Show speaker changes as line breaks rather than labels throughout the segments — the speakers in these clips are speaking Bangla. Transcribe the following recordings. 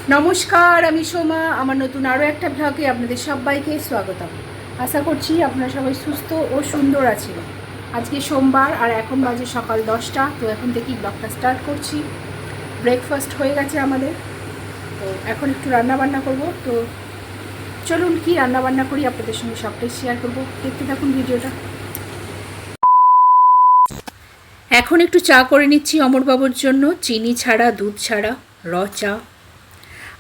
নমস্কার, আমি সোমা। আমার নতুন আরও একটা ব্লগে আপনাদের সবাইকে স্বাগতম। আশা করছি আপনারা সবাই সুস্থ ও সুন্দর আছেন। আজকে সোমবার আর এখন বাজে সকাল 10টা। তো এখন থেকেই ব্লগটা স্টার্ট করছি। ব্রেকফাস্ট হয়ে গেছে আমাদের। তো এখন একটু রান্নাবান্না করব। তো চলুন কি রান্নাবান্না করি আপনাদের সঙ্গে সবটাই শেয়ার করব। দেখতে থাকুন ভিডিওটা। এখন একটু চা করে নিচ্ছি অমরবাবুর জন্য, চিনি ছাড়া, দুধ ছাড়া, র চা।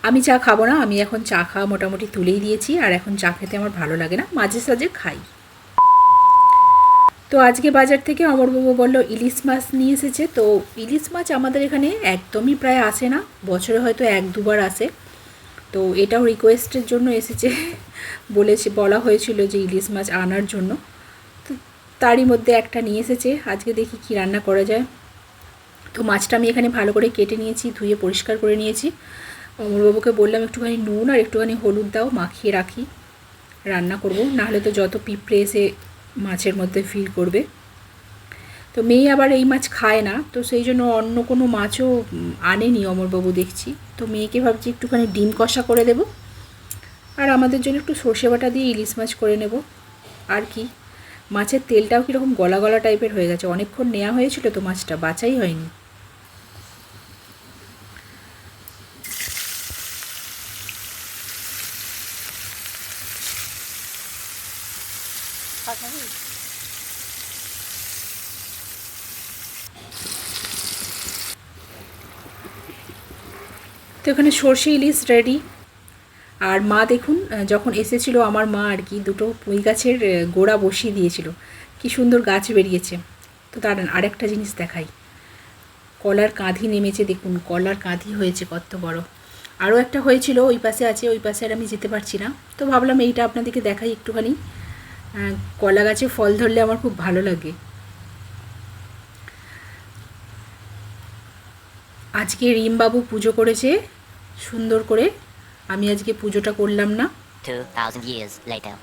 আমি চা খাবো না, আমি এখন চা খাওয়া মোটামুটি তুলেই দিয়েছি। আর এখন চা খেতে আমার ভালো লাগে না, মাঝে সাঝে খাই। তো আজকে বাজার থেকে অমরবাবু বলল ইলিশ মাছ নিয়ে এসেছে। তো ইলিশ মাছ আমাদের এখানে একদমই প্রায় আসে না, বছরে হয়তো এক দুবার আসে। তো এটাও রিকোয়েস্টের জন্য এসেছে, বলা হয়েছিল যে ইলিশ মাছ আনার জন্য। তো তারই মধ্যে একটা নিয়ে এসেছে। আজকে দেখি কি রান্না করা যায়। তো মাছটা আমি এখানে ভালো করে কেটে নিয়েছি, ধুয়ে পরিষ্কার করে নিয়েছি। অমরবাবুকে বললাম একটুখানি নুন আর একটুখানি হলুদ দাও, মাখিয়ে রাখি, রান্না করব, নাহলে তো যত পিঁপড়ে এসে মাছের মধ্যে ফিল করবে। তো মেয়ে আবার এই মাছ খায় না, তো সেই জন্য অন্য কোনো মাছও আনেনি অমরবাবু দেখছি। তো মেয়েকে ভাবছি একটুখানি ডিম কষা করে দেব, আর আমাদের জন্য একটু সর্ষে বাটা দিয়ে ইলিশ মাছ করে নেব। আর কি, মাছের তেলটাও কীরকম গলা গলা টাইপের হয়ে গেছে, অনেকক্ষণ নেওয়া হয়েছিল তো মাছটা বাছাই হয়নি। তো এখানে সর্ষে ইলিশ রেডি। আর মা দেখুন, যখন এসেছিল আমার মা আর কি, দুটো পুঁই গাছের গোড়া বসিয়ে দিয়েছিল, কি সুন্দর গাছ বেরিয়েছে। তো দাঁড়ান আরেকটা জিনিস দেখাই, কলার কাঁধি নেমেছে, দেখুন কলার কাঁধি হয়েছে কত বড়। আরও একটা হয়েছিল ওই পাশে আছে, ওই পাশে আর আমি যেতে পারছি না, তো ভাবলাম এইটা আপনাদেরকে দেখাই একটুখানি। কলা গাছে ফল ধরলে আমার খুব ভালো লাগে। আজকে রিমবাবু পুজো করেছে সুন্দর করে, আমি আজকে পুজোটা করলাম না।
2000 years later.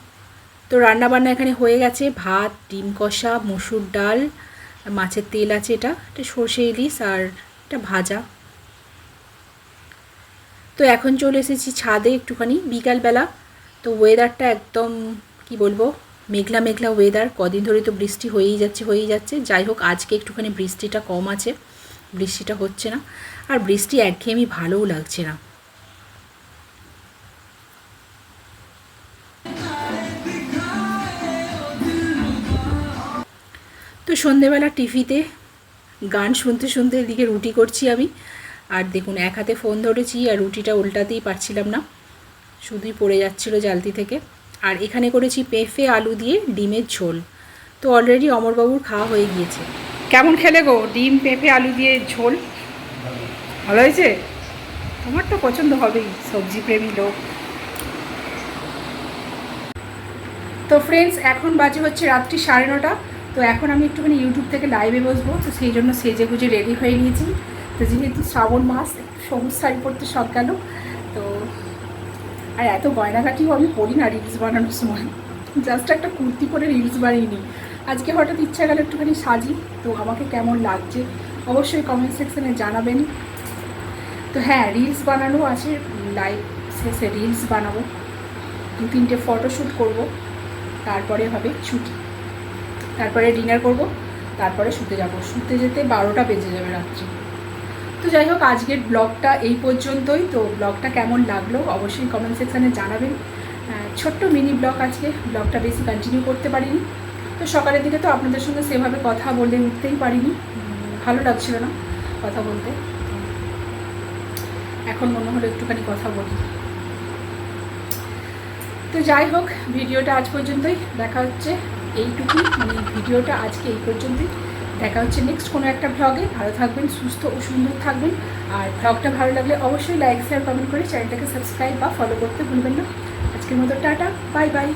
তো রান্নাবান্না এখানে হয়ে গেছে, ভাত, ডিম কষা, মসুর ডাল, মাছের তেল আছে, এটা সর্ষে ইলিশ, আর এটা ভাজা। তো এখন চলে এসেছি ছাদে একটুখানি বিকালবেলা। তো ওয়েদারটা একদম কি বলবো, মেঘলা মেঘলা ওয়েদার, কদিন ধরে তো বৃষ্টি হয়েই যাচ্ছে। যাই হোক আজকে একটুখানি বৃষ্টিটা কম আছে, বৃষ্টিটা হচ্ছে না। আর বৃষ্টি একঘেয়েমি ভালোও লাগছে না। তো সন্ধেবেলা টিভিতে গান শুনতে শুনতে এদিকে রুটি করছি আমি। আর দেখুন এক হাতে ফোন ধরেছি আর রুটিটা উল্টাতেই পারছিলাম না, শুধুই পড়ে যাচ্ছিলো জালতি থেকে। আর এখানে করেছি পেঁপে আলু দিয়ে ডিমের ঝোল। তো অলরেডি অমরবাবুর খাওয়া হয়ে গিয়েছে। কেমন খেলে গো ডিম পেঁপে আলু দিয়ে ঝোল? ভালো হয়েছে? তোমার তো পছন্দ হবেই, সবজি প্রেমী লোক। তো ফ্রেন্ডস, এখন বাজে হচ্ছে রাত্রি 9:30। তো এখন আমি একটুখানি ইউটিউব থেকে লাইভে বসবো, তো সেই জন্য সেজে গুজে রেডি হয়ে নিয়েছি। তো যেহেতু শ্রাবণ মাস, একটু সবুজ শাড়ি পরতে শখ গেল। তো আর এত গয়নাঘাটিও আমি পরি না রিলস বানানোর সময়, জাস্ট একটা কুর্তি পরে রিলস বানিয়ে নিই। আজকে হঠাৎ ইচ্ছা গেল একটুখানি সাজি। তো আমাকে কেমন লাগছে অবশ্যই কমেন্ট সেকশানে জানাবেন। তো হ্যাঁ, রিলস বানানো আছে, লাইভ শেষে রিলস বানাবো, 2-3টে ফটোশ্যুট করব, তারপরে হবে ছুটি, তারপরে ডিনার করব, তারপরে শুতে যাব। শুতে যেতে 12টা বেজে যাবে রাত্রি। তো যাই হোক আজকের ব্লগটা এই পর্যন্তই। তো ব্লগটা কেমন লাগলো অবশ্যই কমেন্ট সেকশানে জানাবেন। ছোট্ট মিনি ব্লগ আজকে, ব্লগটা বেশি কন্টিনিউ করতে পারিনি। তো সকালের দিকে তো আপনাদের সঙ্গে সেভাবে কথা বলে উঠতেই পারিনি, ভালো লাগছিল না কথা বলতে। এখন মনে হলো একটুখানি কথা বলি। তো যাই হোক ভিডিওটা আজ পর্যন্তই, দেখা হচ্ছে এইটুকুই, মানে ভিডিওটা আজকে এই পর্যন্তই। দেখা হচ্ছে নেক্সট কোনো একটা ভ্লগে। ভালো থাকবেন, সুস্থ ও সুন্দর থাকবেন। আর ভ্লগটা ভালো লাগলে অবশ্যই লাইক শেয়ার কমেন্ট করে চ্যানেলটাকে সাবস্ক্রাইব বা ফলো করতে ভুলবেন না। আজকের মতো টাটা, বাই বাই।